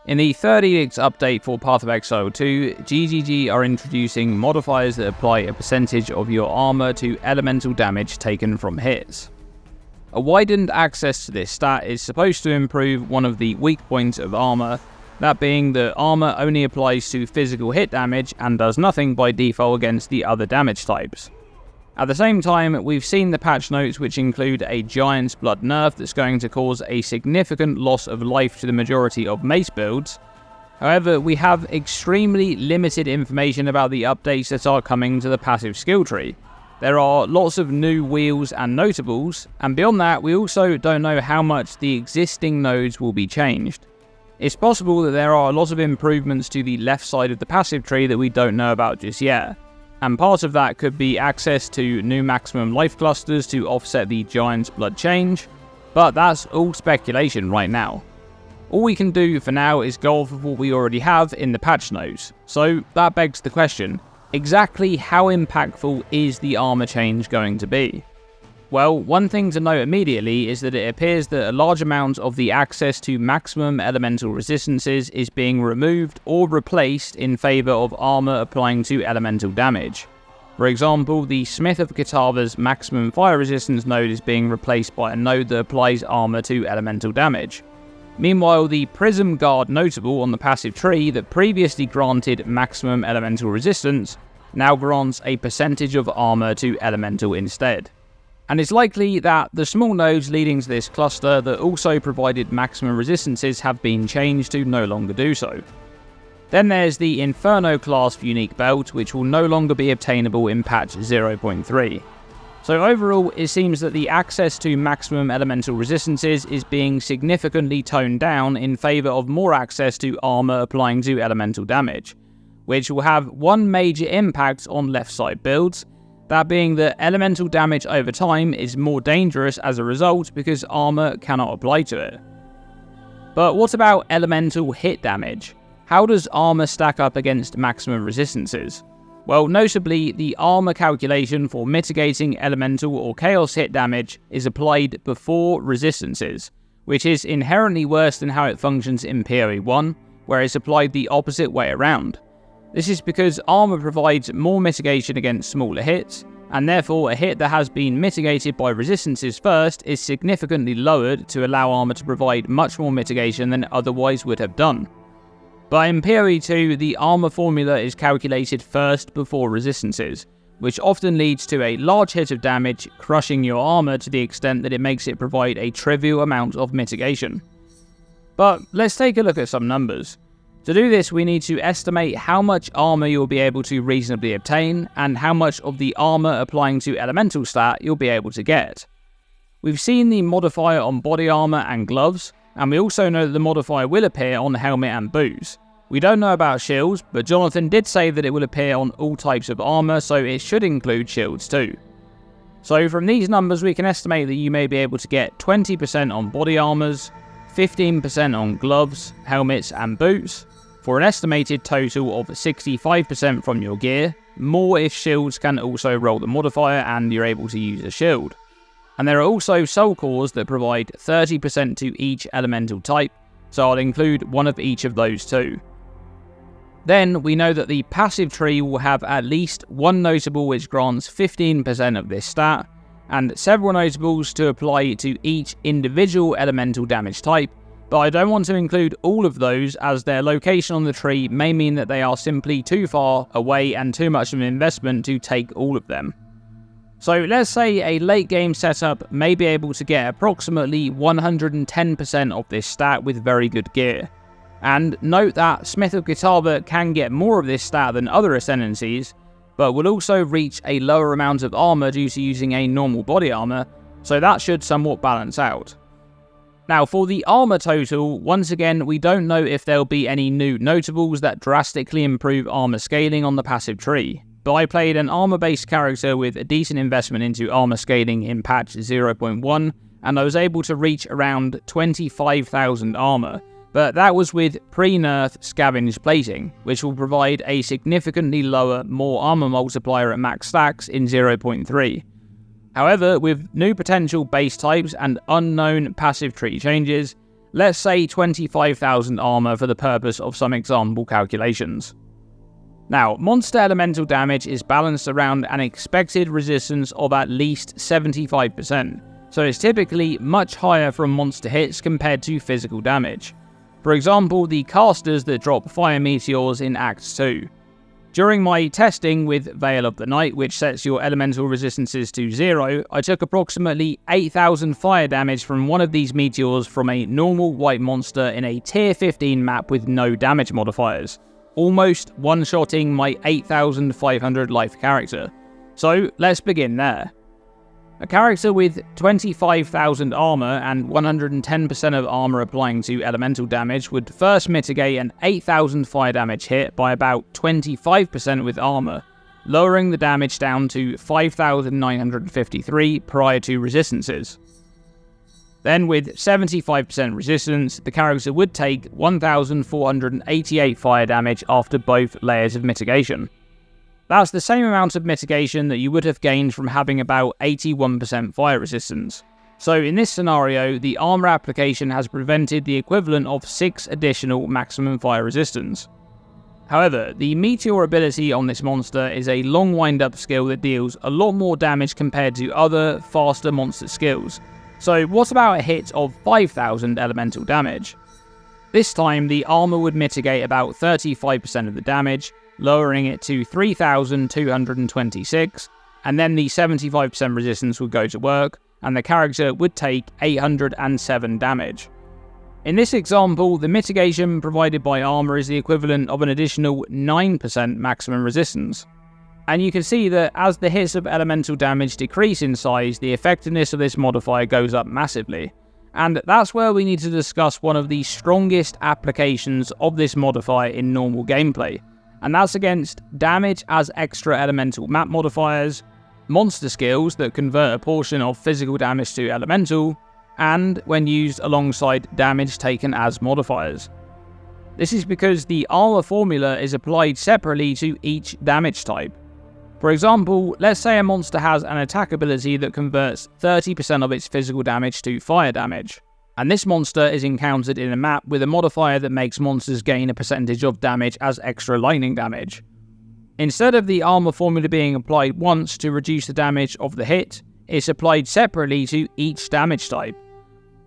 In the third Edict update for Path of Exile 2, GGG are introducing modifiers that apply a percentage of your armor to elemental damage taken from hits. A widened access to this stat is supposed to improve one of the weak points of armor, that being that armor only applies to physical hit damage and does nothing by default against the other damage types. At the same time, we've seen the patch notes which include a Giant's Blood nerf that's going to cause a significant loss of life to the majority of mace builds. However, we have extremely limited information about the updates that are coming to the passive skill tree. There are lots of new wheels and notables, and beyond that we also don't know how much the existing nodes will be changed. It's possible that there are a lot of improvements to the left side of the passive tree that we don't know about just yet. And part of that could be access to new maximum life clusters to offset the Giant's Blood change, but that's all speculation right now. All we can do for now is go off of what we already have in the patch notes, so that begs the question, exactly how impactful is the armor change going to be? Well, one thing to note immediately is that it appears that a large amount of the access to maximum elemental resistances is being removed or replaced in favour of armour applying to elemental damage. For example, the Smith of Kitava's maximum fire resistance node is being replaced by a node that applies armour to elemental damage. Meanwhile, the Prism Guard notable on the passive tree that previously granted maximum elemental resistance now grants a percentage of armour to elemental instead. And it's likely that the small nodes leading to this cluster that also provided maximum resistances have been changed to no longer do so. Then there's the Inferno class unique belt, which will no longer be obtainable in patch 0.3. So overall, it seems that the access to maximum elemental resistances is being significantly toned down in favour of more access to armour applying to elemental damage, which will have one major impact on left side builds, that being that elemental damage over time is more dangerous as a result because armor cannot apply to it. But what about elemental hit damage? How does armor stack up against maximum resistances? Well, notably, the armor calculation for mitigating elemental or chaos hit damage is applied before resistances, which is inherently worse than how it functions in PoE1, where it's applied the opposite way around. This is because armor provides more mitigation against smaller hits, and therefore a hit that has been mitigated by resistances first is significantly lowered to allow armor to provide much more mitigation than it otherwise would have done. But in PoE2, the armor formula is calculated first before resistances, which often leads to a large hit of damage, crushing your armor to the extent that it makes it provide a trivial amount of mitigation. But let's take a look at some numbers. To do this, we need to estimate how much armor you'll be able to reasonably obtain, and how much of the armor applying to elemental stat you'll be able to get. We've seen the modifier on body armor and gloves, and we also know that the modifier will appear on helmet and boots. We don't know about shields, but Jonathan did say that it will appear on all types of armor, so it should include shields too. So from these numbers we can estimate that you may be able to get 20% on body armors, 15% on gloves, helmets and boots, for an estimated total of 65% from your gear, more if shields can also roll the modifier and you're able to use a shield. And there are also soul cores that provide 30% to each elemental type, so I'll include one of each of those too. Then we know that the passive tree will have at least one notable which grants 15% of this stat, and several notables to apply to each individual elemental damage type, but I don't want to include all of those as their location on the tree may mean that they are simply too far away and too much of an investment to take all of them. So let's say a late game setup may be able to get approximately 110% of this stat with very good gear. And note that Smith of Kitava can get more of this stat than other ascendancies, but will also reach a lower amount of armor due to using a normal body armor, so that should somewhat balance out. Now for the armor total, once again we don't know if there'll be any new notables that drastically improve armor scaling on the passive tree, but I played an armor based character with a decent investment into armor scaling in patch 0.1, and I was able to reach around 25,000 armor, but that was with pre-nerf scavenged plating, which will provide a significantly lower, more armor multiplier at max stacks in 0.3. However, with new potential base types and unknown passive tree changes, Let's say 25,000 armor for the purpose of some example calculations. Now, monster elemental damage is balanced around an expected resistance of at least 75%, so it's typically much higher from monster hits compared to physical damage. For example, the casters that drop fire meteors in Act 2. During my testing with Veil of the Night, which sets your elemental resistances to 0, I took approximately 8,000 fire damage from one of these meteors from a normal white monster in a tier 15 map with no damage modifiers, almost one-shotting my 8,500 life character. So let's begin there. A character with 25,000 armor and 110% of armor applying to elemental damage would first mitigate an 8,000 fire damage hit by about 25% with armor, lowering the damage down to 5,953 prior to resistances. Then with 75% resistance, the character would take 1,488 fire damage after both layers of mitigation. That's the same amount of mitigation that you would have gained from having about 81% fire resistance. So in this scenario, the armor application has prevented the equivalent of 6 additional maximum fire resistance. However, the Meteor ability on this monster is a long wind-up skill that deals a lot more damage compared to other, faster monster skills. So what about a hit of 5,000 elemental damage? This time, the armor would mitigate about 35% of the damage, lowering it to 3,226, and then the 75% resistance would go to work, and the character would take 807 damage. In this example, the mitigation provided by armor is the equivalent of an additional 9% maximum resistance. And you can see that as the hits of elemental damage decrease in size, the effectiveness of this modifier goes up massively. And that's where we need to discuss one of the strongest applications of this modifier in normal gameplay, and that's against damage as extra elemental map modifiers, monster skills that convert a portion of physical damage to elemental, and when used alongside damage taken as modifiers. This is because the armor formula is applied separately to each damage type. For example, let's say a monster has an attack ability that converts 30% of its physical damage to fire damage, and this monster is encountered in a map with a modifier that makes monsters gain a percentage of damage as extra lightning damage. Instead of the armor formula being applied once to reduce the damage of the hit, it's applied separately to each damage type.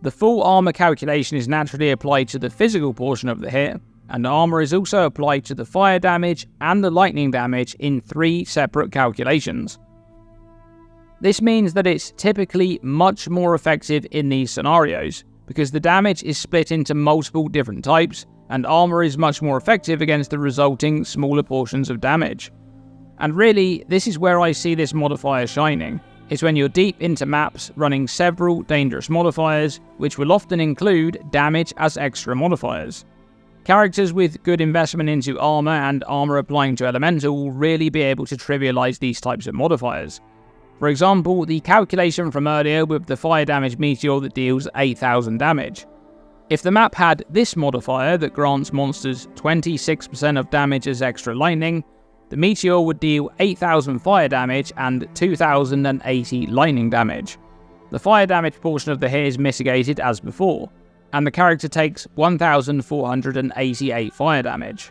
The full armor calculation is naturally applied to the physical portion of the hit, and armor is also applied to the fire damage and the lightning damage in 3 separate calculations. This means that it's typically much more effective in these scenarios, because the damage is split into multiple different types, and armor is much more effective against the resulting smaller portions of damage. And really, this is where I see this modifier shining, is when you're deep into maps running several dangerous modifiers, which will often include damage as extra modifiers. Characters with good investment into armor and armor applying to elemental will really be able to trivialize these types of modifiers. For example, the calculation from earlier with the fire damage meteor that deals 8,000 damage. If the map had this modifier that grants monsters 26% of damage as extra lightning, the meteor would deal 8,000 fire damage and 2,080 lightning damage. The fire damage portion of the hit is mitigated as before, and the character takes 1,488 fire damage.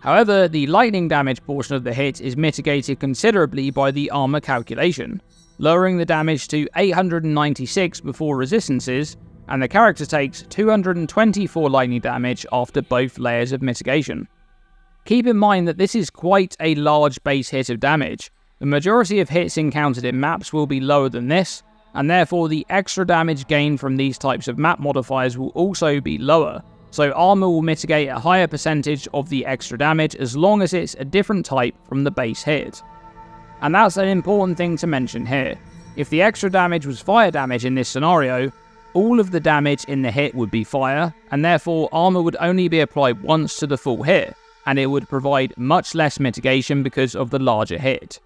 However, the lightning damage portion of the hit is mitigated considerably by the armor calculation, lowering the damage to 896 before resistances, and the character takes 224 lightning damage after both layers of mitigation. Keep in mind that this is quite a large base hit of damage. The majority of hits encountered in maps will be lower than this, and therefore the extra damage gained from these types of map modifiers will also be lower, so armor will mitigate a higher percentage of the extra damage as long as it's a different type from the base hit. And that's an important thing to mention here. If the extra damage was fire damage in this scenario, all of the damage in the hit would be fire, and therefore armor would only be applied once to the full hit, and it would provide much less mitigation because of the larger hit.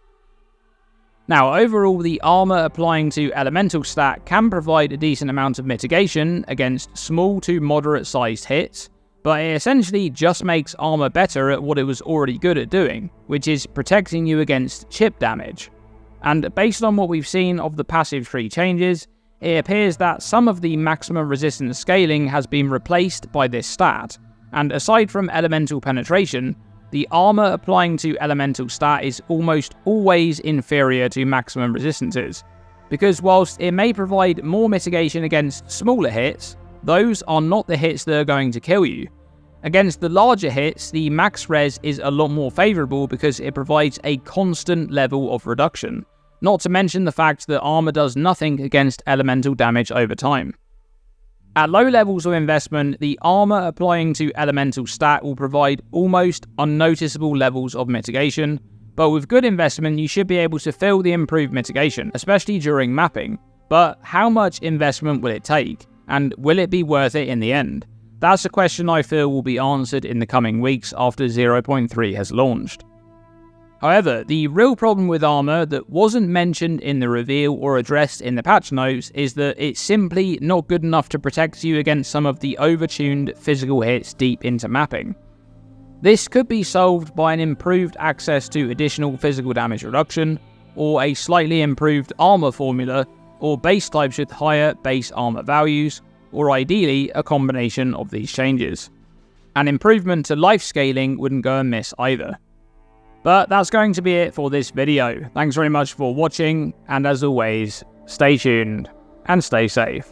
Now, overall, the armor applying to elemental stat can provide a decent amount of mitigation against small to moderate sized hits, but it essentially just makes armor better at what it was already good at doing, which is protecting you against chip damage. And based on what we've seen of the passive tree changes, it appears that some of the maximum resistance scaling has been replaced by this stat, and aside from elemental penetration, the armor applying to elemental stat is almost always inferior to maximum resistances, because whilst it may provide more mitigation against smaller hits, those are not the hits that are going to kill you. Against the larger hits, the max res is a lot more favourable because it provides a constant level of reduction, not to mention the fact that armor does nothing against elemental damage over time. At low levels of investment, the armor applying to elemental stat will provide almost unnoticeable levels of mitigation, but with good investment you should be able to fill the improved mitigation, especially during mapping. But how much investment will it take, and will it be worth it in the end? That's a question I feel will be answered in the coming weeks after 0.3 has launched. However, the real problem with armor that wasn't mentioned in the reveal or addressed in the patch notes is that it's simply not good enough to protect you against some of the overtuned physical hits deep into mapping. This could be solved by an improved access to additional physical damage reduction, or a slightly improved armor formula, or base types with higher base armor values, or ideally a combination of these changes. An improvement to life scaling wouldn't go amiss either. But that's going to be it for this video. Thanks very much for watching, and as always, stay tuned and stay safe.